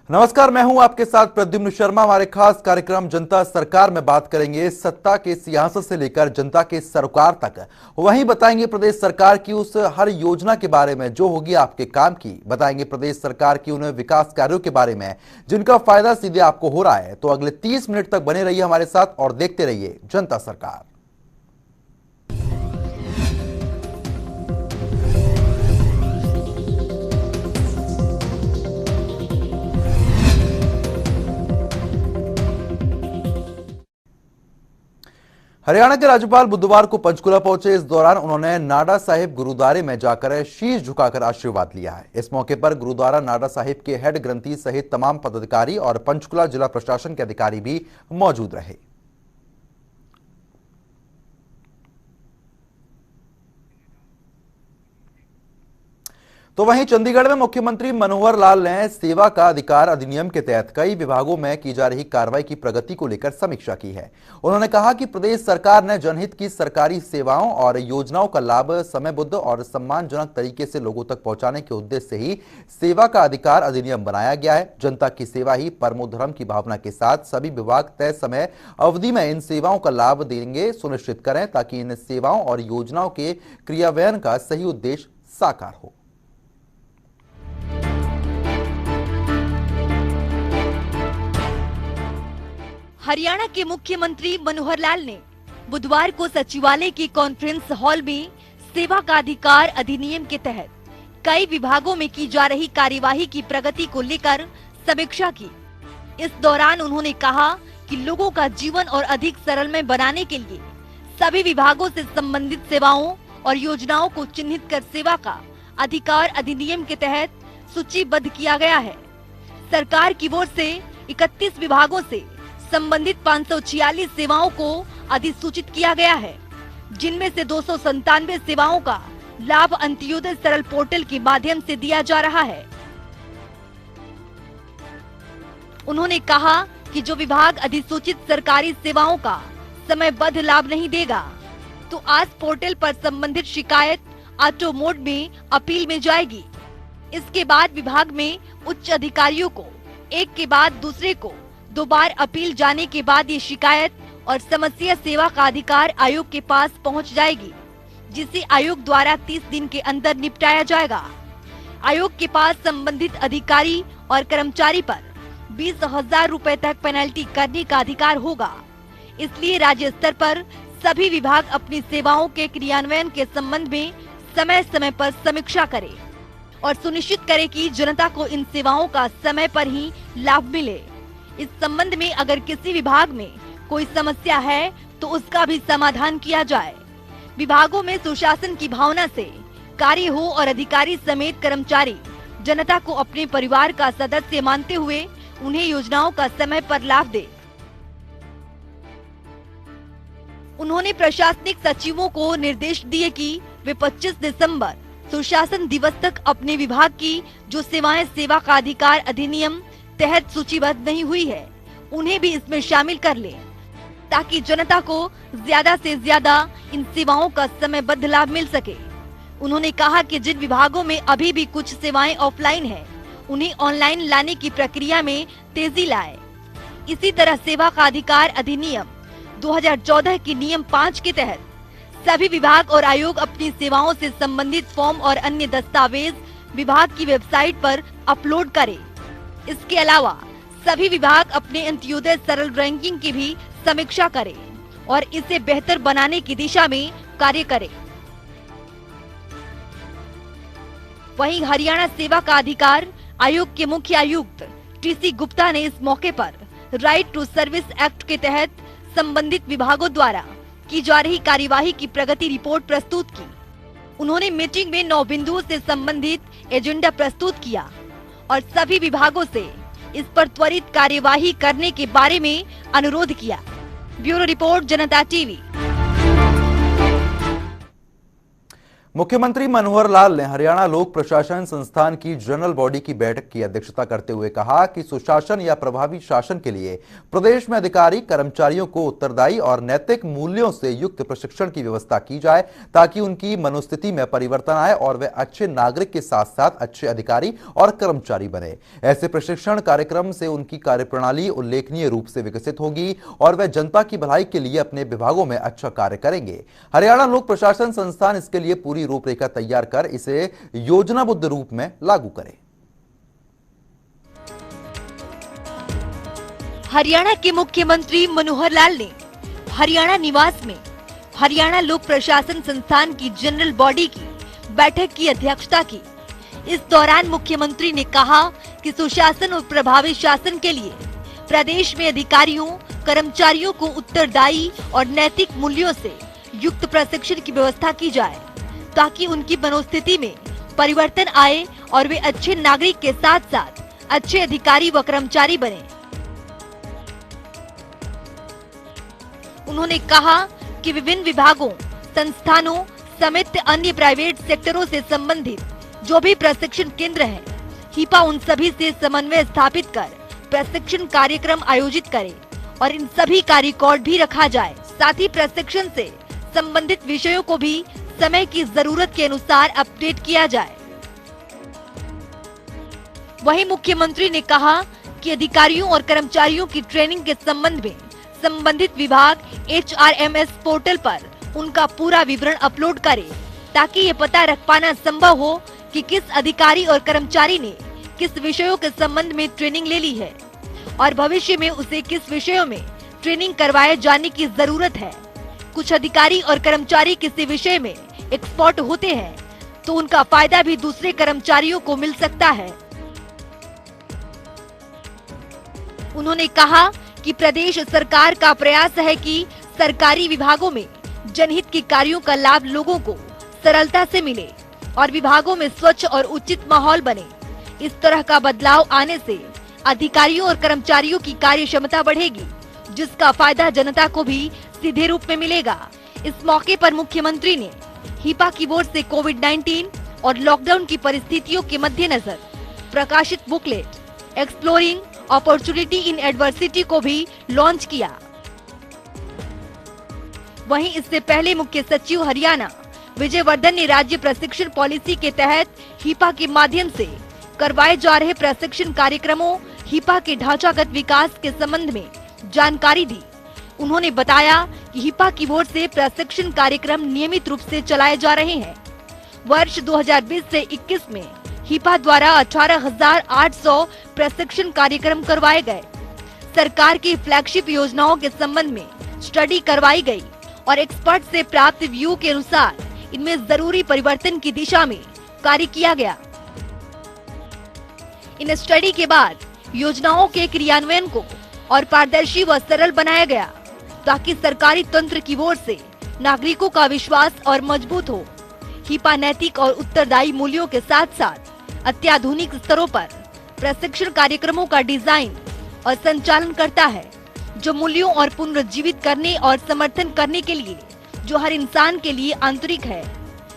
नमस्कार, मैं हूं आपके साथ प्रद्युम्न शर्मा। हमारे खास कार्यक्रम जनता सरकार में बात करेंगे सत्ता के सियासत से लेकर जनता के सरोकार तक। वहीं बताएंगे प्रदेश सरकार की उस हर योजना के बारे में जो होगी आपके काम की। बताएंगे प्रदेश सरकार की उन विकास कार्यों के बारे में जिनका फायदा सीधे आपको हो रहा है। तो अगले 30 मिनट तक बने रहिए हमारे साथ और देखते रहिए जनता सरकार। हरियाणा के राज्यपाल बुधवार को पंचकुला पहुंचे। इस दौरान उन्होंने नाडा साहिब गुरुद्वारे में जाकर शीश झुकाकर आशीर्वाद लिया है। इस मौके पर गुरुद्वारा नाडा साहिब के हेड ग्रंथी सहित तमाम पदाधिकारी और पंचकुला जिला प्रशासन के अधिकारी भी मौजूद रहे। तो वहीं चंडीगढ़ में मुख्यमंत्री मनोहर लाल ने सेवा का अधिकार अधिनियम के तहत कई विभागों में की जा रही कार्रवाई की प्रगति को लेकर समीक्षा की है। उन्होंने कहा कि प्रदेश सरकार ने जनहित की सरकारी सेवाओं और योजनाओं का लाभ समयबद्ध और सम्मानजनक तरीके से लोगों तक पहुंचाने के उद्देश्य से ही सेवा का अधिकार अधिनियम बनाया गया है। जनता की सेवा ही परमो धर्म की भावना के साथ सभी विभाग तय समय अवधि में इन सेवाओं का लाभ देंगे सुनिश्चित करें ताकि इन सेवाओं और योजनाओं के क्रियान्वयन का सही उद्देश्य साकार हो। हरियाणा के मुख्यमंत्री मनोहर लाल ने बुधवार को सचिवालय के कॉन्फ्रेंस हॉल में सेवा का अधिकार अधिनियम के तहत कई विभागों में की जा रही कार्यवाही की प्रगति को लेकर समीक्षा की। इस दौरान उन्होंने कहा कि लोगों का जीवन और अधिक सरलमय बनाने के लिए सभी विभागों से संबंधित सेवाओं और योजनाओं को चिन्हित कर सेवा का अधिकार अधिनियम के तहत सूचीबद्ध किया गया है। सरकार की ओर से 31 विभागों से संबंधित 546 सेवाओं को अधिसूचित किया गया है, जिनमें से 297 सेवाओं का लाभ अंत्योदय सरल पोर्टल के माध्यम से दिया जा रहा है। उन्होंने कहा कि जो विभाग अधिसूचित सरकारी सेवाओं का समयबद्ध लाभ नहीं देगा, तो आज पोर्टल पर संबंधित शिकायत ऑटो मोड में अपील में जाएगी। इसके बाद विभाग में उच्च अधिकारियों को एक के बाद दूसरे को 2 बार अपील जाने के बाद ये शिकायत और समस्या सेवा का अधिकार आयोग के पास पहुंच जाएगी, जिसे आयोग द्वारा 30 दिन के अंदर निपटाया जाएगा। आयोग के पास संबंधित अधिकारी और कर्मचारी पर 20,000 रुपए तक पेनल्टी करने का अधिकार होगा। इसलिए राज्य स्तर पर सभी विभाग अपनी सेवाओं के क्रियान्वयन के संबंध में समय समय पर समीक्षा करे और सुनिश्चित करे कि जनता को इन सेवाओं का समय पर ही लाभ मिले। इस संबंध में अगर किसी विभाग में कोई समस्या है तो उसका भी समाधान किया जाए। विभागों में सुशासन की भावना से कार्य हो और अधिकारी समेत कर्मचारी जनता को अपने परिवार का सदस्य मानते हुए उन्हें योजनाओं का समय पर लाभ दे। उन्होंने प्रशासनिक सचिवों को निर्देश दिए कि वे 25 दिसंबर सुशासन दिवस तक अपने विभाग की जो सेवाएं सेवा का अधिकार अधिनियम तहत सूचीबद्ध नहीं हुई है, उन्हें भी इसमें शामिल कर ले, ताकि जनता को ज्यादा से ज्यादा इन सेवाओं का समयबद्ध लाभ मिल सके। उन्होंने कहा कि जिन विभागों में अभी भी कुछ सेवाएं ऑफलाइन हैं, उन्हें ऑनलाइन लाने की प्रक्रिया में तेजी लाए। इसी तरह सेवा का अधिकार अधिनियम 2014 के नियम 5 के तहत सभी विभाग और आयोग अपनी सेवाओं से संबंधित फॉर्म और अन्य दस्तावेज विभाग की वेबसाइट पर अपलोड करे। इसके अलावा सभी विभाग अपने अंत्योदय सरल रैंकिंग की भी समीक्षा करें और इसे बेहतर बनाने की दिशा में कार्य करें। वहीं हरियाणा सेवा का अधिकार आयोग के मुख्य आयुक्त टीसी गुप्ता ने इस मौके पर राइट टू सर्विस एक्ट के तहत संबंधित विभागों द्वारा की जा रही कार्यवाही की प्रगति रिपोर्ट प्रस्तुत की। उन्होंने मीटिंग में 9 बिंदुओं से संबंधित एजेंडा प्रस्तुत किया और सभी विभागों से इस पर त्वरित कार्यवाही करने के बारे में अनुरोध किया। ब्यूरो रिपोर्ट, जनता टीवी। मुख्यमंत्री मनोहर लाल ने हरियाणा लोक प्रशासन संस्थान की जनरल बॉडी की बैठक की अध्यक्षता करते हुए कहा कि सुशासन या प्रभावी शासन के लिए प्रदेश में अधिकारी कर्मचारियों को उत्तरदायी और नैतिक मूल्यों से युक्त प्रशिक्षण की व्यवस्था की जाए ताकि उनकी मनोस्थिति में परिवर्तन आए और वे अच्छे नागरिक के साथ साथ अच्छे अधिकारी और कर्मचारी बने। ऐसे प्रशिक्षण कार्यक्रम से उनकी कार्यप्रणाली उल्लेखनीय रूप से विकसित होगी और वे जनता की भलाई के लिए अपने विभागों में अच्छा कार्य करेंगे। हरियाणा लोक प्रशासन संस्थान इसके लिए पूरी रूपरेखा तैयार कर इसे योजनाबद्ध रूप में लागू करे। हरियाणा के मुख्यमंत्री मनोहर लाल ने हरियाणा निवास में हरियाणा लोक प्रशासन संस्थान की जनरल बॉडी की बैठक की अध्यक्षता की। इस दौरान मुख्यमंत्री ने कहा कि सुशासन और प्रभावी शासन के लिए प्रदेश में अधिकारियों कर्मचारियों को उत्तरदायी और नैतिक मूल्यों से युक्त प्रशिक्षण की व्यवस्था की जाए ताकि उनकी मनोस्थिति में परिवर्तन आए और वे अच्छे नागरिक के साथ साथ अच्छे अधिकारी व कर्मचारी बने। उन्होंने कहा कि विभिन्न विभागों, संस्थानों समेत अन्य प्राइवेट सेक्टरों से संबंधित जो भी प्रशिक्षण केंद्र हैं, हिपा उन सभी से समन्वय स्थापित कर प्रशिक्षण कार्यक्रम आयोजित करे और इन सभी का रिकॉर्ड भी रखा जाए। साथ ही प्रशिक्षण से संबंधित विषयों को भी समय की जरूरत के अनुसार अपडेट किया जाए। वहीं मुख्यमंत्री ने कहा कि अधिकारियों और कर्मचारियों की ट्रेनिंग के संबंध में संबंधित विभाग HRMS पोर्टल पर उनका पूरा विवरण अपलोड करे ताकि ये पता रख पाना संभव हो कि किस अधिकारी और कर्मचारी ने किस विषयों के संबंध में ट्रेनिंग ले ली है और भविष्य में उसे किस विषयों में ट्रेनिंग करवाए जाने की जरूरत है। कुछ अधिकारी और कर्मचारी किसी विषय में एक्सपर्ट होते हैं तो उनका फायदा भी दूसरे कर्मचारियों को मिल सकता है। उन्होंने कहा कि प्रदेश सरकार का प्रयास है कि सरकारी विभागों में जनहित के कार्यों का लाभ लोगों को सरलता से मिले और विभागों में स्वच्छ और उचित माहौल बने। इस तरह का बदलाव आने से अधिकारियों और कर्मचारियों की कार्य क्षमता बढ़ेगी, जिसका फायदा जनता को भी सीधे रूप में मिलेगा। इस मौके पर मुख्यमंत्री ने हिपा की ओर से कोविड-19 और लॉकडाउन की परिस्थितियों के मद्देनजर प्रकाशित booklet exploring opportunity in adversity को भी लॉन्च किया। वहीं इससे पहले मुख्य सचिव हरियाणा विजय वर्धन ने राज्य प्रशिक्षण पॉलिसी के तहत हिपा के माध्यम से करवाए जा रहे प्रशिक्षण कार्यक्रमों हिपा के ढांचागत विकास के संबंध में जानकारी दी। उन्होंने बताया कि हिपा की ओर से प्रशिक्षण कार्यक्रम नियमित रूप से चलाए जा रहे हैं। वर्ष 2020 से 21 में हिपा द्वारा 18,800 प्रशिक्षण कार्यक्रम करवाए गए। सरकार की फ्लैगशिप योजनाओं के संबंध में स्टडी करवाई गई और एक्सपर्ट से प्राप्त व्यू के अनुसार इनमें जरूरी परिवर्तन की दिशा में कार्य किया गया। इन स्टडी के बाद योजनाओं के क्रियान्वयन को और पारदर्शी व सरल बनाया गया ताकि सरकारी तंत्र की ओर से नागरिकों का विश्वास और मजबूत हो। हिपा नैतिक और उत्तरदायी मूल्यों के साथ साथ अत्याधुनिक स्तरों पर प्रशिक्षण कार्यक्रमों का डिजाइन और संचालन करता है, जो मूल्यों और पुनर्जीवित करने और समर्थन करने के लिए जो हर इंसान के लिए आंतरिक है।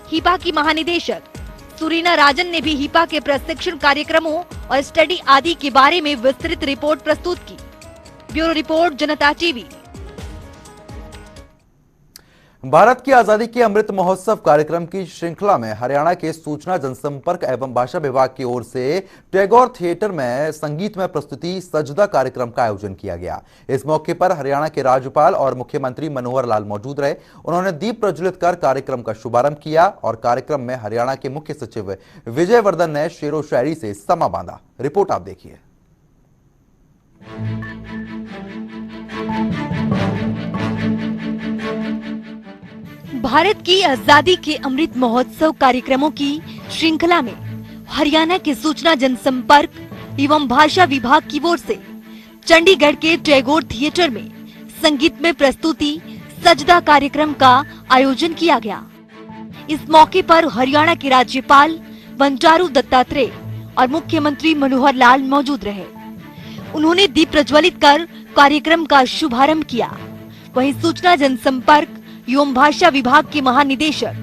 हिपा की महानिदेशक सुरीना राजन ने भी हिपा के प्रशिक्षण कार्यक्रमों और स्टडी आदि के बारे में विस्तृत रिपोर्ट प्रस्तुत की। ब्यूरो रिपोर्ट, जनता टीवी। भारत की आजादी के अमृत महोत्सव कार्यक्रम की श्रृंखला में हरियाणा के सूचना जनसंपर्क एवं भाषा विभाग की ओर से टैगोर थिएटर में संगीतमय प्रस्तुति सजदा कार्यक्रम का आयोजन किया गया। इस मौके पर हरियाणा के राज्यपाल और मुख्यमंत्री मनोहर लाल मौजूद रहे। उन्होंने दीप प्रज्वलित कर कार्यक्रम का शुभारंभ किया और कार्यक्रम में हरियाणा के मुख्य सचिव विजय वर्धन ने शेरो शायरी से समा बांधा। रिपोर्ट आप देखिए। भारत की आजादी के अमृत महोत्सव कार्यक्रमों की श्रृंखला में हरियाणा के सूचना जनसंपर्क एवं भाषा विभाग की ओर से चंडीगढ़ के टैगोर थिएटर में संगीतमय प्रस्तुति सजदा कार्यक्रम का आयोजन किया गया। इस मौके पर हरियाणा के राज्यपाल बंडारू दत्तात्रेय और मुख्यमंत्री मनोहर लाल मौजूद रहे। उन्होंने दीप प्रज्वलित कर कार्यक्रम का शुभारंभ किया। वहीं सूचना जनसंपर्क एवं भाषा विभाग के महानिदेशक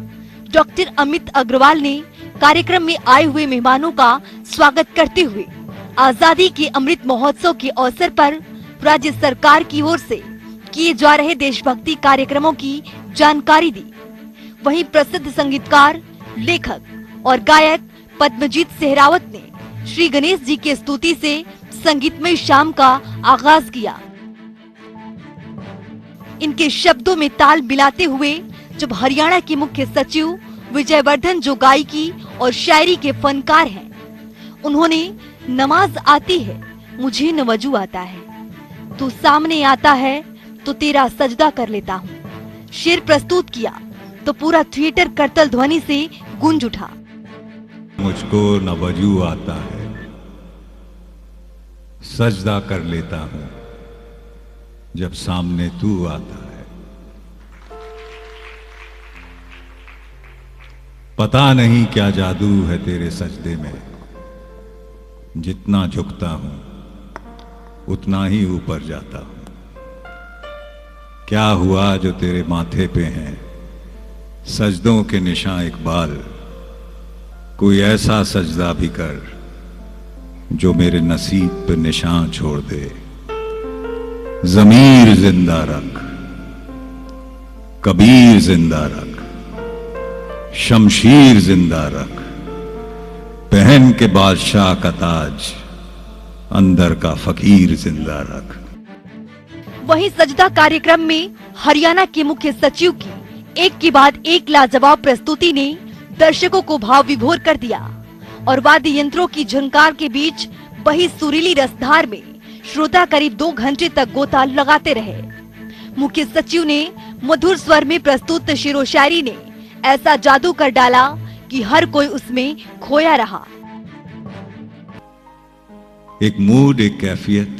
डॉक्टर अमित अग्रवाल ने कार्यक्रम में आए हुए मेहमानों का स्वागत करते हुए आजादी के अमृत महोत्सव के अवसर पर राज्य सरकार की ओर से किए जा रहे देशभक्ति कार्यक्रमों की जानकारी दी। वहीं प्रसिद्ध संगीतकार, लेखक और गायक पद्मजीत सहरावत ने श्री गणेश जी की स्तुति से संगीतमय शाम का आगाज किया। इनके शब्दों में ताल मिलाते हुए जब हरियाणा के मुख्य सचिव विजयवर्धन, जो गायकी और शायरी के फनकार हैं, उन्होंने नमाज आती है मुझे न वजू आता है, तू सामने आता है तो तेरा सजदा कर लेता हूँ, शेर प्रस्तुत किया तो पूरा थिएटर करतल ध्वनि से गूंज उठा। मुझको न वजू आता है, सजदा कर लेता हूं जब सामने तू आता है। पता नहीं क्या जादू है तेरे सजदे में, जितना झुकता हूं उतना ही ऊपर जाता हूं। क्या हुआ जो तेरे माथे पे हैं सजदों के निशान इकबाल, कोई ऐसा सजदा भी कर जो मेरे नसीब पे निशान छोड़ दे। ज़मीर जिंदा रख, कबीर जिंदा रख, शमशीर जिंदा रख, पहन के बादशाह का ताज, अंदर का फकीर जिंदा रख। वहीं सजदा कार्यक्रम में हरियाणा के मुख्य सचिव की एक के बाद एक लाजवाब प्रस्तुति ने दर्शकों को भाव विभोर कर दिया और वाद्य यंत्रों की झंकार के बीच बही सुरीली रसधार में श्रोता करीब 2 घंटे तक गोता लगाते रहे। मुख्य सचिव ने मधुर स्वर में प्रस्तुत शेरो शायरी ने ऐसा जादू कर डाला कि हर कोई उसमें खोया रहा। एक मूड, एक कैफियत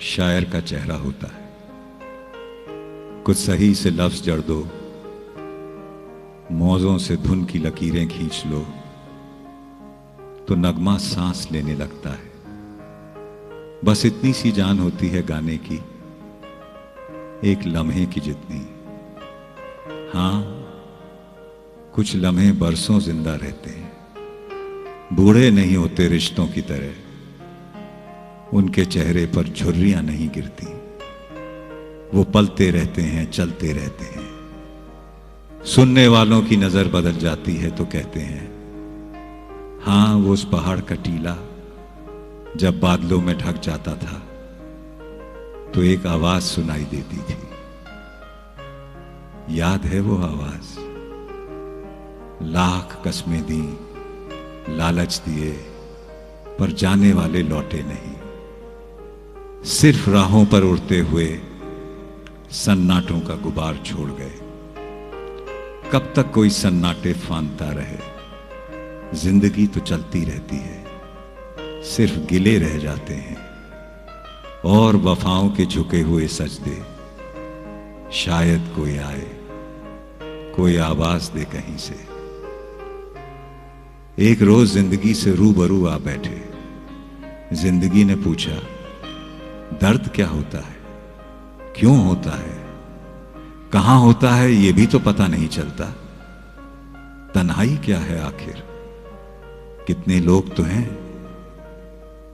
शायर का चेहरा होता है। कुछ सही से लफ्ज जड़ दो, मौजों से धुन की लकीरें खींच लो तो नगमा सांस लेने लगता है। बस इतनी सी जान होती है गाने की, एक लम्हे की जितनी। हां, कुछ लम्हे बरसों जिंदा रहते हैं, बूढ़े नहीं होते रिश्तों की तरह, उनके चेहरे पर झुर्रियां नहीं गिरती, वो पलते रहते हैं, चलते रहते हैं। सुनने वालों की नजर बदल जाती है तो कहते हैं, हां वो उस पहाड़ का टीला जब बादलों में ढक जाता था तो एक आवाज सुनाई देती थी। याद है वो आवाज? लाख कस्में दी, लालच दिए, पर जाने वाले लौटे नहीं। सिर्फ राहों पर उड़ते हुए सन्नाटों का गुबार छोड़ गए। कब तक कोई सन्नाटे फांदता रहे? जिंदगी तो चलती रहती है, सिर्फ गिले रह जाते हैं और वफाओं के झुके हुए सजदे। शायद कोई आए, कोई आवाज दे कहीं से। एक रोज जिंदगी से रूबरू आ बैठे। जिंदगी ने पूछा, दर्द क्या होता है, क्यों होता है, कहां होता है, यह भी तो पता नहीं चलता। तन्हाई क्या है आखिर, कितने लोग तो हैं,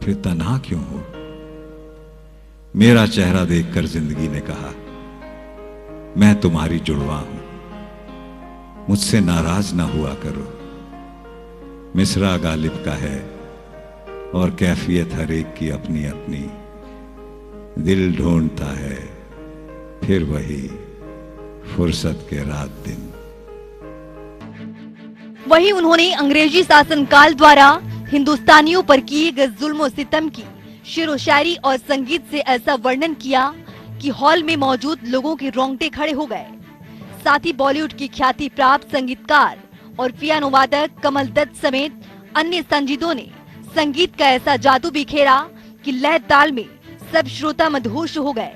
फिर तन्हा क्यों हो? मेरा चेहरा देखकर जिंदगी ने कहा, मैं तुम्हारी जुड़वा हूं, मुझसे नाराज ना हुआ करो। मिसरा गालिब का है और कैफियत हर एक की अपनी अपनी। दिल ढूंढता है फिर वही फुर्सत के रात दिन। वहीं उन्होंने अंग्रेजी शासनकाल द्वारा हिंदुस्तानियों पर किए गए जुल्म सितम की शेरो शायरी और संगीत से ऐसा वर्णन किया कि हॉल में मौजूद लोगों के रोंगटे खड़े हो गए। साथ ही बॉलीवुड की ख्याति प्राप्त संगीतकार और पियानो वादक कमल दत्त समेत अन्य संजीदों ने संगीत का ऐसा जादू बिखेरा कि लय ताल में सब श्रोता मदहोश हो गए।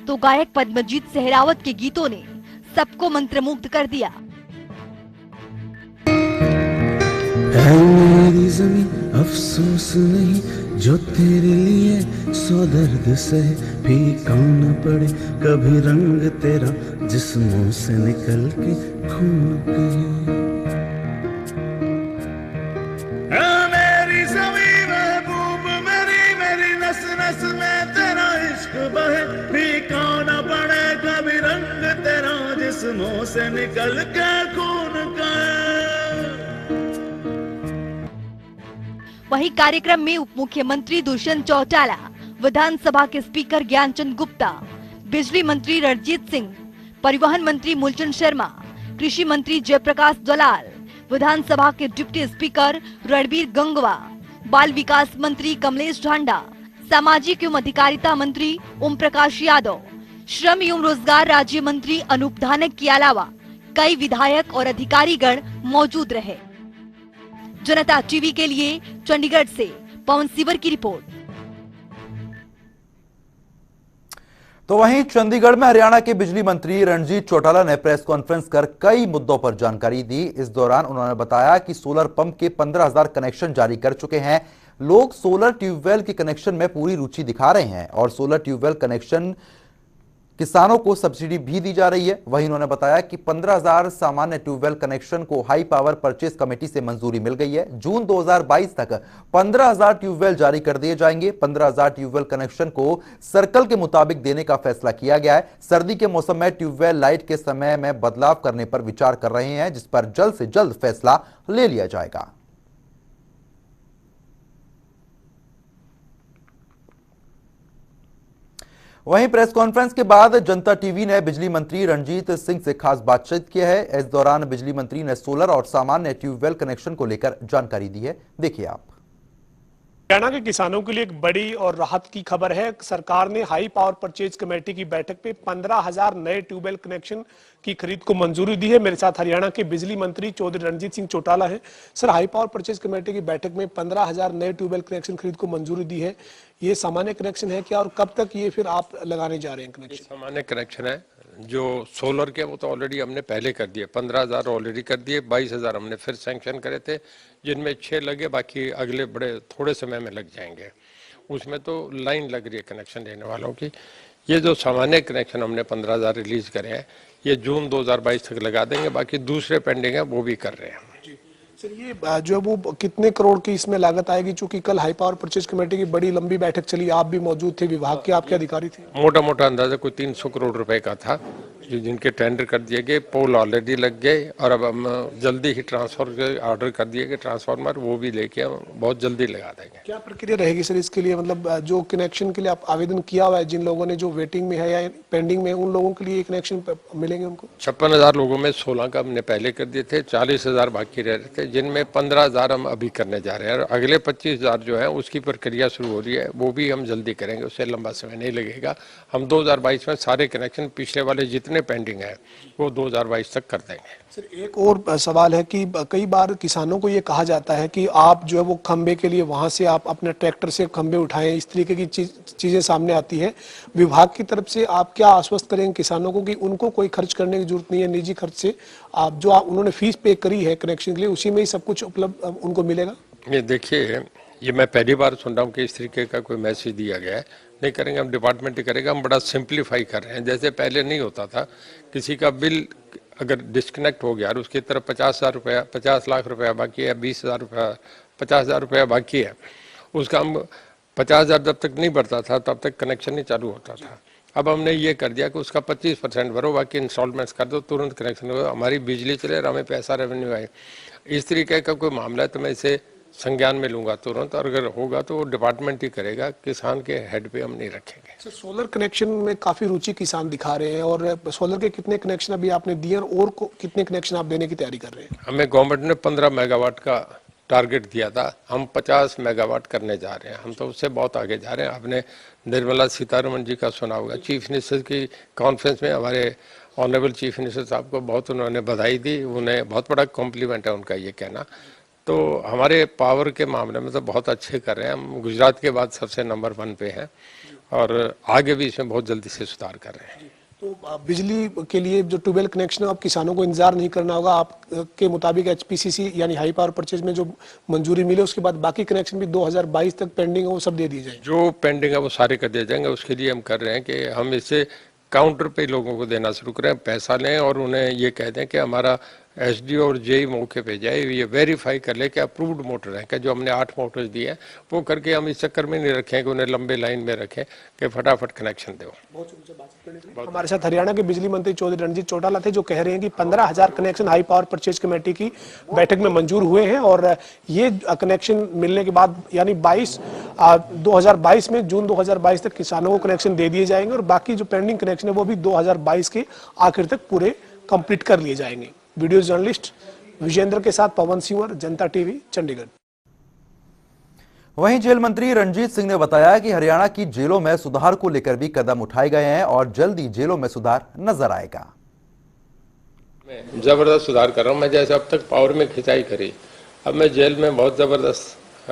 तो गायक पद्मजीत सहरावत के गीतों ने सबको मंत्रमुग्ध कर दिया। मेरी ज़मीं अफसोस नहीं जो तेरे लिए सौ दर्द से फीका न पड़े, कभी रंग तेरा जिस्मों से निकल के खून पे। मेरी सभी महबूब मेरी मेरी नस नस में तेरा इश्क बहे, फीका न पड़े कभी रंग तेरा जिस्मों से निकल के खून का। वहीं कार्यक्रम में उप मुख्यमंत्री दुष्यंत चौटाला, विधानसभा के स्पीकर ज्ञानचंद गुप्ता, बिजली मंत्री रणजीत सिंह, परिवहन मंत्री मूलचंद शर्मा, कृषि मंत्री जयप्रकाश दलाल, विधानसभा के डिप्टी स्पीकर रणबीर गंगवा, बाल विकास मंत्री कमलेश ढांडा, सामाजिक एवं अधिकारिता मंत्री ओम प्रकाश यादव, श्रम एवं रोजगार राज्य मंत्री अनूप धानक के अलावा कई विधायक और अधिकारीगण मौजूद रहे। जनता टीवी के लिए चंडीगढ़ से पवन सिवर की रिपोर्ट। तो वहीं चंडीगढ़ में हरियाणा के बिजली मंत्री रणजीत चौटाला ने प्रेस कॉन्फ्रेंस कर कई मुद्दों पर जानकारी दी। इस दौरान उन्होंने बताया कि सोलर पंप के 15,000 कनेक्शन जारी कर चुके हैं। लोग सोलर ट्यूबवेल के कनेक्शन में पूरी रुचि दिखा रहे हैं और सोलर ट्यूबवेल कनेक्शन किसानों को सब्सिडी भी दी जा रही है। वहीं उन्होंने बताया कि 15,000 सामान्य ट्यूबवेल कनेक्शन को हाई पावर परचेज कमेटी से मंजूरी मिल गई है। जून 2022 तक 15,000 ट्यूबवेल जारी कर दिए जाएंगे। 15,000 ट्यूबवेल कनेक्शन को सर्कल के मुताबिक देने का फैसला किया गया है। सर्दी के मौसम में ट्यूबवेल लाइट के समय में बदलाव करने पर विचार कर रहे हैं, जिस पर जल्द से जल्द फैसला ले लिया जाएगा। वहीं प्रेस कॉन्फ्रेंस के बाद जनता टीवी ने बिजली मंत्री रणजीत सिंह से खास बातचीत की है। इस दौरान बिजली मंत्री ने सोलर और सामान्य ट्यूबवेल कनेक्शन को लेकर जानकारी दी है। देखिए आप। हरियाणा के किसानों के लिए एक बड़ी और राहत की खबर है। सरकार ने हाई पावर परचेज कमेटी की बैठक पे 15,000 नए ट्यूबवेल कनेक्शन की खरीद को मंजूरी दी है। मेरे साथ हरियाणा के बिजली मंत्री चौधरी रणजीत सिंह चौटाला है। Sir, high power purchase committee की बैठक में 15,000 नए ट्यूबवेल कनेक्शन खरीद को मंजूरी दी है। ये सामान्य कनेक्शन है क्या, और कब तक ये फिर आप लगाने जा रहे हैं कनेक्शन? सामान्य कनेक्शन है। जो सोलर के वो तो ऑलरेडी हमने पहले कर दिए, 15,000 ऑलरेडी कर दिए, 22,000 हमने फिर सैंक्शन करे थे, जिनमें 6 लगे, बाकी अगले बड़े थोड़े समय में लग जाएंगे। उसमें तो लाइन लग रही है कनेक्शन लेने वालों की। ये जो सामान्य कनेक्शन हमने 15,000 रिलीज करे हैं, ये जून 2022 तक लगा देंगे। बाकी दूसरे पेंडिंग है, वो भी कर रहे हैं। सर, ये जो वो कितने करोड़ की इसमें लागत आएगी? चूंकि कल हाई पावर परचेज कमेटी की बड़ी लंबी बैठक चली, आप भी मौजूद थे, विभाग के आपके अधिकारी थे। मोटा मोटा अंदाजा कोई 300 करोड़ रुपए का था, जिनके टेंडर कर दिए गए, पोल ऑलरेडी लग गए, और अब हम जल्दी ही ट्रांसफर के ऑर्डर कर दिए गए, ट्रांसफार्मर वो भी लेके हम बहुत जल्दी लगा देंगे। क्या प्रक्रिया रहेगी सर इसके लिए? मतलब जो कनेक्शन के लिए आप आवेदन किया हुआ है, जिन लोगों ने जो वेटिंग में है या पेंडिंग में, उन लोगों के लिए कनेक्शन मिलेंगे उनको? 56,000 लोगों में 16 का हमने पहले कर दिए थे, 40,000 बाकी रह रहे थे, जिनमें 15,000 हम अभी करने जा रहे हैं, और अगले 25,000 जो है उसकी प्रक्रिया शुरू हो रही है, वो भी हम जल्दी करेंगे, उससे लंबा समय नहीं लगेगा। हम 2022 में सारे कनेक्शन पिछले वाले जितने पेंडिंग है वो 2022 तक कर देंगे। सर, एक और सवाल है कि कई बार किसानों को ये कहा जाता है कि आप जो है वो खंबे के लिए वहां से आप अपने ट्रैक्टर से खंबे उठाएं, इस तरीके की चीजें सामने आती है। विभाग की तरफ से आप क्या आश्वस्त करेंगे किसानों को कि उनको कोई खर्च करने की जरूरत नहीं है, निजी खर्च से आप जो उन्होंने फीस पे करी है कनेक्शन के लिए, उसी में ही सब कुछ उपलब्ध उनको मिलेगा? ये देखिए, ये मैं पहली बार सुन रहा हूँ कि इस तरीके का कोई मैसेज दिया गया है। नहीं करेंगे, हम डिपार्टमेंट ही करेगा। हम बड़ा सिंप्लीफाई कर रहे हैं। जैसे पहले नहीं होता था, किसी का बिल अगर डिस्कनेक्ट हो गया और उसकी तरफ 50,000 रुपया, 50 लाख रुपया बाकी है, 20,000 रुपया, 50,000 रुपया बाकी है, उसका हम 50,000 जब तक नहीं भरता था तब तक कनेक्शन नहीं चालू होता था। अब हमने ये कर दिया कि उसका 25% भरो, बाकी इंस्टॉलमेंट्स कर दो, तुरंत कनेक्शन हो, हमारी बिजली चले और हमें पैसा रेवेन्यू आए। इस तरीके का कोई मामला है तो मैं इसे संज्ञान में लूंगा तुरंत, और अगर होगा तो वो डिपार्टमेंट ही करेगा, किसान के हेड पे हम नहीं रखेंगे। सर, सोलर कनेक्शन में काफी रुचि किसान दिखा रहे हैं, और सोलर के कितने कनेक्शन अभी आपने दिए और कितने कनेक्शन आप देने की तैयारी कर रहे हैं? हमें गवर्नमेंट ने 15 मेगावाट का टारगेट दिया था, हम 50 मेगावाट करने जा रहे हैं। हम तो उससे बहुत आगे जा रहे हैं। आपने निर्मला सीतारमण जी का सुना होगा, चीफ मिनिस्टर की कॉन्फ्रेंस में हमारे ऑनरेबल चीफ मिनिस्टर साहब को बहुत उन्होंने बधाई दी, उन्हें बहुत बड़ा कॉम्प्लीमेंट है उनका ये कहना। तो हमारे पावर के मामले में तो बहुत अच्छे कर रहे हैं। हम गुजरात के बाद सबसे नंबर 1 पे हैं, और आगे भी इसमें बहुत जल्दी से सुधार कर रहे हैं। तो बिजली के लिए जो ट्यूबवेल कनेक्शन है अब किसानों को इंतजार नहीं करना होगा। आपके मुताबिक एचपीसीसी यानी हाई पावर परचेज में जो मंजूरी मिले उसके बाद बाकी कनेक्शन भी 2022 तक पेंडिंग है वो सब दे दिए जाए। जो पेंडिंग है वो सारे कर दिए जाएंगे। उसके लिए हम कर रहे हैं कि हम इसे काउंटर पे लोगों को देना शुरू करें, पैसा लें और उन्हें ये कह दें कि हमारा एसडीओ और जेई मौके पे जाए, ये वेरीफाई कर ले कि अप्रूव्ड मोटर है, कि जो हमने 8 मोटर्स दिए हैं वो करके हम इस चक्कर में नहीं रखें कि उन्हें लंबे लाइन में रखें कि फटाफट कनेक्शन दो। हमारे साथ हरियाणा के बिजली मंत्री चौधरी रणजीत चौटाला थे जो कह रहे हैं कि 15,000 connection high power purchase committee की बैठक में मंजूर हुए हैं और ये कनेक्शन मिलने के बाद यानी 2022 में जून 2022 तक किसानों को कनेक्शन दे दिए जाएंगे और बाकी जो पेंडिंग कनेक्शन है वो भी 2022 के आखिर तक पूरे कंप्लीट कर लिए जाएंगे। वीडियो जर्नलिस्ट विजेंद्र के साथ पवन सिंह, जनता टीवी, चंडीगढ़। वहीं जेल मंत्री रणजीत सिंह ने बताया कि हरियाणा की जेलों में सुधार को लेकर भी कदम उठाए गए हैं और जल्द ही जेलों में सुधार नजर आएगा। मैं जबरदस्त सुधार कर रहा हूं। मैं जैसे अब तक पावर में खिंचाई करी, अब मैं जेल में बहुत जबरदस्त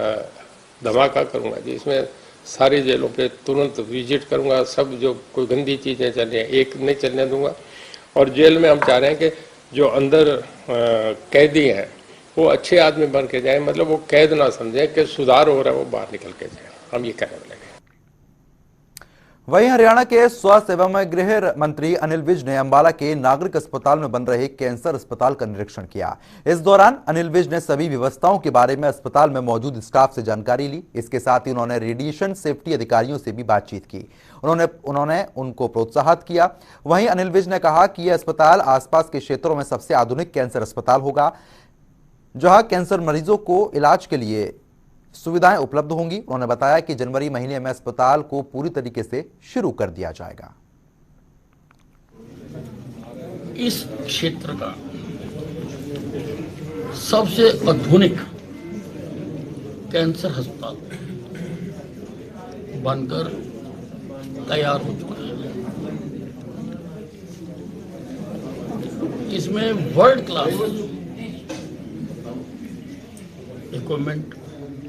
धमाका करूंगा जी। इसमें सारी जेलों पे तुरंत विजिट करूंगा, सब जो कोई गंदी चीजें चल रही हैं एक नहीं चलने दूंगा। और जेल में हम चाह रहे हैं कि जो अंदर कैदी हैं वो अच्छे आदमी बन के जाए, मतलब वो कैद ना समझें कि सुधार हो रहा है, वो बाहर निकल के जाए। हम ये कहने वाले हैं। वहीं हरियाणा के स्वास्थ्य एवं गृह मंत्री अनिल विज ने अंबाला के नागरिक अस्पताल में बन रहे कैंसर अस्पताल का निरीक्षण किया। इस दौरान अनिल विज ने सभी व्यवस्थाओं के बारे में अस्पताल में मौजूद स्टाफ से जानकारी ली। इसके साथ ही उन्होंने रेडिएशन सेफ्टी अधिकारियों से भी बातचीत की। उन्होंने उनको प्रोत्साहित किया। वहीं अनिल विज ने कहा कि यह अस्पताल आसपास के क्षेत्रों में सबसे आधुनिक कैंसर अस्पताल होगा जहां कैंसर मरीजों को इलाज के लिए सुविधाएं उपलब्ध होंगी। उन्होंने बताया कि जनवरी महीने में अस्पताल को पूरी तरीके से शुरू कर दिया जाएगा। इस क्षेत्र का सबसे आधुनिक कैंसर अस्पताल बनकर तैयार हो चुका है। इसमें वर्ल्ड क्लास इक्विपमेंट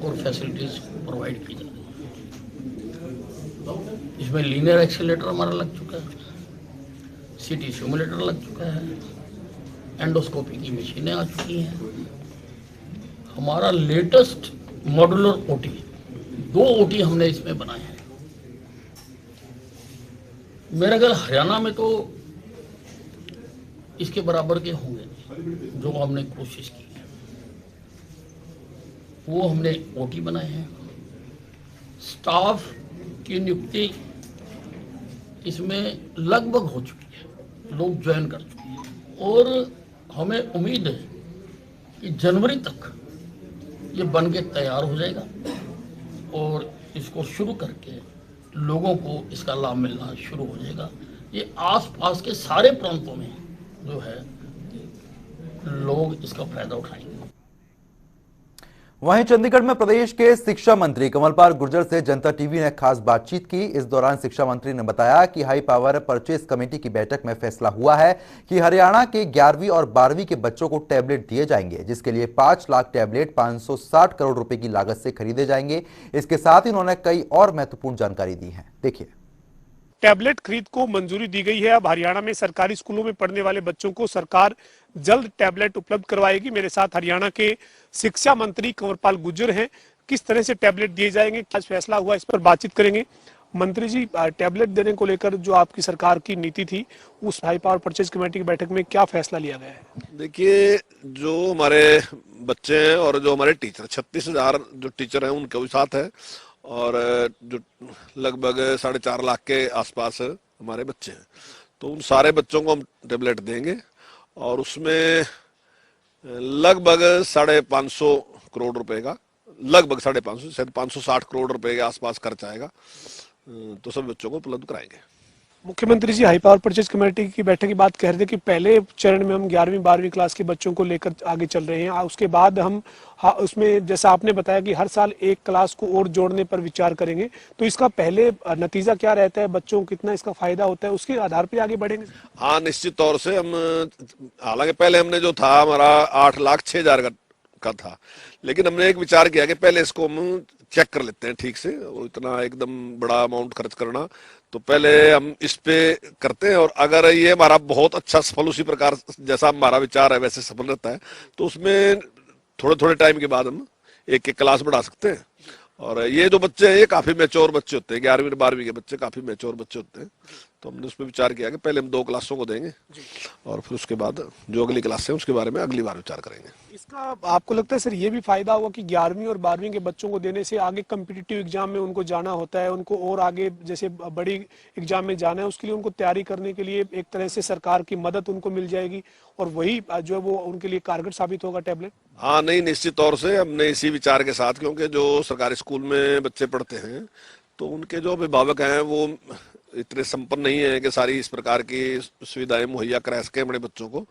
और फैसिलिटीज प्रोवाइड की जा रही है। इसमें लीनियर एक्सीलरेटर हमारा लग चुका है, सीटी सिमुलेटर लग चुका है, एंडोस्कोपी की मशीनें आ चुकी हैं। हमारा लेटेस्ट मॉड्यूलर ओटी, 2 ओटी हमने इसमें बनाए हैं। मेरा ख्याल हरियाणा में तो इसके बराबर के होंगे जो हमने कोशिश की है। वो हमने ओटी बनाए हैं। स्टाफ की नियुक्ति इसमें लगभग हो चुकी है, लोग ज्वाइन कर चुके हैं और हमें उम्मीद है कि जनवरी तक ये बन के तैयार हो जाएगा और इसको शुरू करके लोगों को इसका लाभ मिलना शुरू हो जाएगा। ये आसपास के सारे प्रांतों में जो है लोग इसका फायदा उठाएंगे। वहीं चंडीगढ़ में प्रदेश के शिक्षा मंत्री कमलपाल गुर्जर से जनता टीवी ने खास बातचीत की। इस दौरान शिक्षा मंत्री ने बताया कि हाई पावर परचेज कमेटी की बैठक में फैसला हुआ है कि हरियाणा के 11वीं और 12वीं के बच्चों को टैबलेट दिए जाएंगे, जिसके लिए 5 लाख टैबलेट 560 करोड़ रुपए की लागत से खरीदे जाएंगे। इसके साथ ही उन्होंने कई और महत्वपूर्ण जानकारी दी है। देखिए। टैबलेट खरीद को मंजूरी दी गई है। अब हरियाणा में सरकारी स्कूलों में पढ़ने वाले बच्चों को सरकार जल्द टैबलेट उपलब्ध करवाएगी। मेरे साथ हरियाणा के शिक्षा मंत्री कंवरपाल गुर्जर हैं। किस तरह से टैबलेट दिए जाएंगे, आज फैसला हुआ, इस पर बातचीत करेंगे। मंत्री जी, टैबलेट देने को लेकर जो आपकी सरकार की नीति थी, उस हाई पावर परचेज कमेटी की बैठक में क्या फैसला लिया गया है? देखिए, जो हमारे बच्चे हैं और जो हमारे टीचर 36,000 जो टीचर हैं उनके भी साथ है और जो लगभग 4.5 लाख के आसपास हमारे बच्चे हैं, तो उन सारे बच्चों को हम टैबलेट देंगे और उसमें लगभग 550 करोड़ रुपए का, लगभग 550 शायद 560 करोड़ रुपए के आसपास खर्च आएगा, तो सब बच्चों को उपलब्ध कराएंगे। मुख्यमंत्री जी, हाई पावर परचेज कमेटी की बैठक की बात कह रहे थे कि पहले चरण में हम 11वीं 12वीं क्लास के बच्चों को लेकर आगे चल रहे हैं। उसके बाद हम उसमें जैसा आपने बताया कि हर साल एक क्लास को और जोड़ने पर विचार करेंगे, तो इसका पहले नतीजा क्या रहता है, बच्चों को कितना इसका फायदा होता है, उसके आधार पर आगे बढ़ेंगे? हाँ, निश्चित तौर से हम, हालांकि पहले हमने जो था हमारा 8,06,000 का था, लेकिन हमने एक विचार किया कि पहले इसको हम चेक कर लेते हैं ठीक से। वो इतना एकदम बड़ा अमाउंट खर्च करना, तो पहले हम इस पे करते हैं, और अगर ये हमारा बहुत अच्छा सफल उसी प्रकार जैसा हमारा विचार है वैसे सफल रहता है, तो उसमें थोड़े थोड़े टाइम के बाद हम एक एक क्लास बढ़ा सकते हैं। और ये जो बच्चे हैं ये काफी मैच्योर बच्चे होते हैं, 11वीं और 12वीं के बच्चे काफी मैच्योर बच्चे होते हैं, तो हमने उस पर विचार किया कि पहले हम 2 क्लासों को देंगे और फिर उसके बाद जो अगली क्लास है उसके बारे में अगली बार विचार करेंगे। इसका आपको लगता है सर ये भी फायदा होगा कि 11वीं और 12वीं के बच्चों को देने से आगे कम्पिटिटिव एग्जाम में उनको जाना होता है, उनको और आगे जैसे बड़ी एग्जाम में जाना है उसके लिए उनको तैयारी करने के लिए एक तरह से सरकार की मदद उनको मिल जाएगी, और वही जो है वो उनके लिए कारगर साबित होगा टैबलेट? हाँ, नहीं, निश्चित तौर से हमने इसी विचार के साथ, क्योंकि जो सरकारी स्कूल में बच्चे पढ़ते हैं तो उनके जो अभिभावक हैं वो इतने संपन्न नहीं है कि सारी इस प्रकार की सुविधाएं मुहैया करा सके अपने बच्चों को।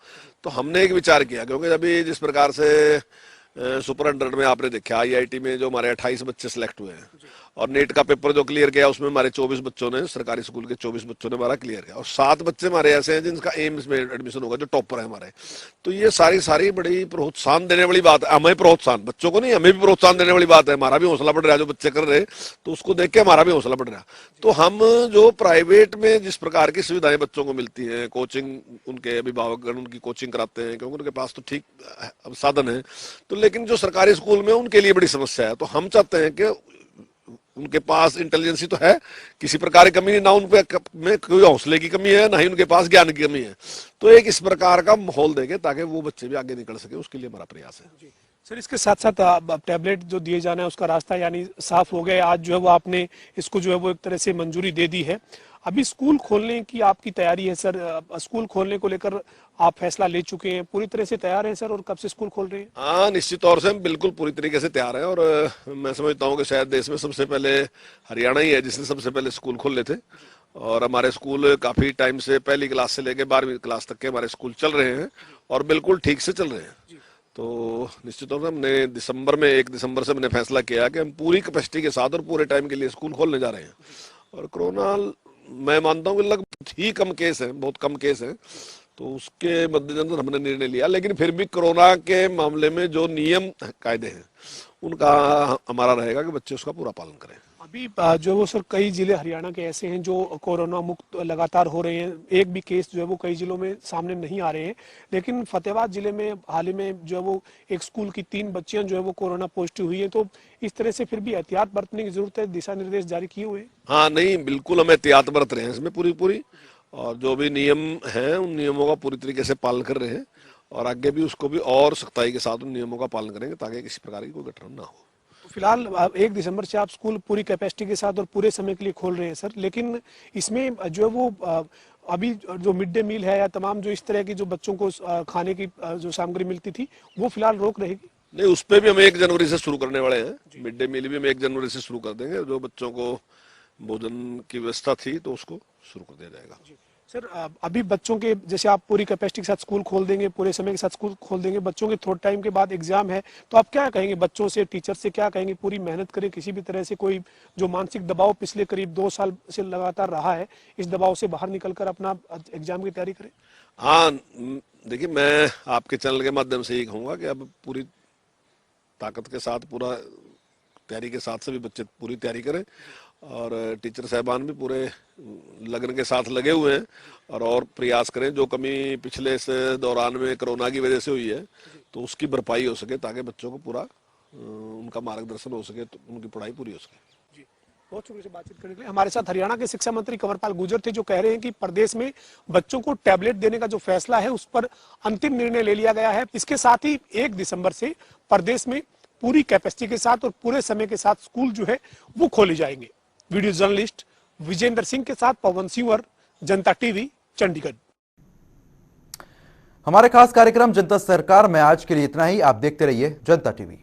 तो हमने एक विचार किया, क्योंकि अभी जिस प्रकार से सुपर 100 में आपने देखा IIT में जो हमारे 28 बच्चे सिलेक्ट हुए हैं, और नेट का पेपर जो क्लियर किया उसमें हमारे 24 बच्चों ने, सरकारी स्कूल के 24 बच्चों ने हमारा क्लियर किया, और 7 बच्चे हमारे ऐसे हैं जिनका एम्स में एडमिशन होगा, जो टॉपर है हमारे। तो ये सारी बड़ी प्रोत्साहन देने वाली बात है, हमें प्रोत्साहन, बच्चों को नहीं, हमें भी प्रोत्साहन देने वाली बात है। हमारा भी हौसला बढ़ रहा है, जो बच्चे कर रहे हैं तो उसको देख के हमारा भी हौसला बढ़ रहा है। तो हम जो प्राइवेट में जिस प्रकार की सुविधाएं बच्चों को मिलती है, कोचिंग, उनके अभिभावकगण उनकी कोचिंग कराते हैं क्योंकि उनके पास तो ठीक साधन है, तो लेकिन जो सरकारी स्कूल में उनके लिए बड़ी समस्या है। तो हम चाहते हैं कि उनके पास इंटेलिजेंसी तो है, किसी प्रकार की कमी नहीं, ना उनपे में कोई हौसले की कमी है, ना ही उनके पास ज्ञान की कमी है। तो एक इस प्रकार का माहौल देंगे ताकि वो बच्चे भी आगे निकल सके, उसके लिए हमारा प्रयास है। सर इसके साथ साथ टैबलेट जो दिए जाना है उसका रास्ता यानी साफ हो गया, आज जो है वो आपने इसको जो है वो एक तरह से मंजूरी दे दी है। अभी स्कूल खोलने की आपकी तैयारी है सर, स्कूल खोलने को लेकर आप फैसला ले चुके हैं, पूरी तरह से तैयार हैं सर, और कब से स्कूल खोल रहे हैं? हाँ, निश्चित तौर से हम बिल्कुल पूरी तरीके से तैयार हैं, और मैं समझता हूँ कि शायद देश में सबसे पहले हरियाणा ही है जिसने सबसे पहले स्कूल खोले थे, और हमारे स्कूल काफी टाइम से पहली क्लास से लेकर 12वीं क्लास तक के हमारे स्कूल चल रहे हैं, और बिल्कुल ठीक से चल रहे हैं। तो निश्चित तौर से हमने 1 दिसंबर से हमने फैसला किया कि हम पूरी कैपेसिटी के साथ और पूरे टाइम के लिए स्कूल खोलने जा रहे हैं। और कोरोना मैं मानता हूँ कि लगभग ही कम केस है, बहुत कम केस है, तो उसके मद्देनजर हमने निर्णय लिया। लेकिन फिर भी कोरोना के मामले में जो नियम कायदे हैं उनका हमारा रहेगा कि बच्चे उसका पूरा पालन करें। अभी जो वो सर कई जिले हरियाणा के ऐसे हैं जो कोरोना मुक्त लगातार हो रहे हैं, एक भी केस जो है वो कई जिलों में सामने नहीं आ रहे हैं, लेकिन फतेहाबाद जिले में हाल ही में जो है वो एक स्कूल की 3 बच्चियां जो है वो कोरोना पॉजिटिव हुई है। तो इस तरह से फिर भी एहतियात बरतने की जरूरत है, दिशा निर्देश जारी किए हुए हैं? हाँ, नहीं, बिल्कुल हम एहतियात बरत रहे हैं इसमें पूरी, और जो भी नियम हैं उन नियमों का पूरी तरीके से पालन कर रहे हैं, और आगे भी उसको भी और सख्ताई के साथ उन नियमों का पालन करेंगे ताकि किसी प्रकार की कोई घटना ना हो। फिलहाल 1 दिसंबर से आप स्कूल पूरी कैपेसिटी के साथ और पूरे समय के लिए खोल रहे हैं सर, लेकिन इसमें जो है वो अभी जो मिड डे मील है या तमाम जो इस तरह की जो बच्चों को खाने की जो सामग्री मिलती थी वो फिलहाल रोक रहेगी? नहीं, उस पर भी हम 1 जनवरी से शुरू करने वाले हैं। मिड डे मील भी हम 1 जनवरी से शुरू कर देंगे। जो बच्चों को भोजन की व्यवस्था थी तो उसको शुरू कर दिया जाएगा। सर अभी बच्चों के जैसे आप पूरी कैपेसिटी के साथ स्कूल खोल देंगे, पूरे समय के साथ स्कूल खोल देंगे, बच्चों के थोड़े टाइम के बाद एग्जाम है, तो आप क्या कहेंगे बच्चों से, टीचर से क्या कहेंगे? पूरी मेहनत करें, किसी भी तरह से कोई जो मानसिक दबाव पिछले करीब 2 साल से लगातार रहा है, इस दबाव से बाहर निकलकर अपना एग्जाम की तैयारी करें? हाँ, देखिए, मैं आपके चैनल के माध्यम से ये कहूँगा कि अब पूरी ताकत के साथ, पूरा तैयारी के साथ सभी बच्चे पूरी तैयारी करें, और टीचर साहबान भी पूरे लगन के साथ लगे हुए हैं, और प्रयास करें जो कमी पिछले इस दौरान में कोरोना की वजह से हुई है तो उसकी भरपाई हो सके, ताकि बच्चों को पूरा उनका मार्गदर्शन हो सके, तो उनकी पढ़ाई पूरी हो सके। बहुत शुक्रिया से बातचीत करने के लिए। हमारे साथ हरियाणा के शिक्षा मंत्री कंवरपाल गुर्जर थे, जो कह रहे हैं कि प्रदेश में बच्चों को टैबलेट देने का जो फैसला है उस पर अंतिम निर्णय ले लिया गया है। इसके साथ ही 1 दिसंबर से प्रदेश में पूरी कैपेसिटी के साथ और पूरे समय के साथ स्कूल जो है वो खोले जाएंगे। वीडियो जर्नलिस्ट विजेंद्र सिंह के साथ पवन सिंवर, जनता टीवी, चंडीगढ़। हमारे खास कार्यक्रम जनता सरकार में आज के लिए इतना ही। आप देखते रहिए जनता टीवी।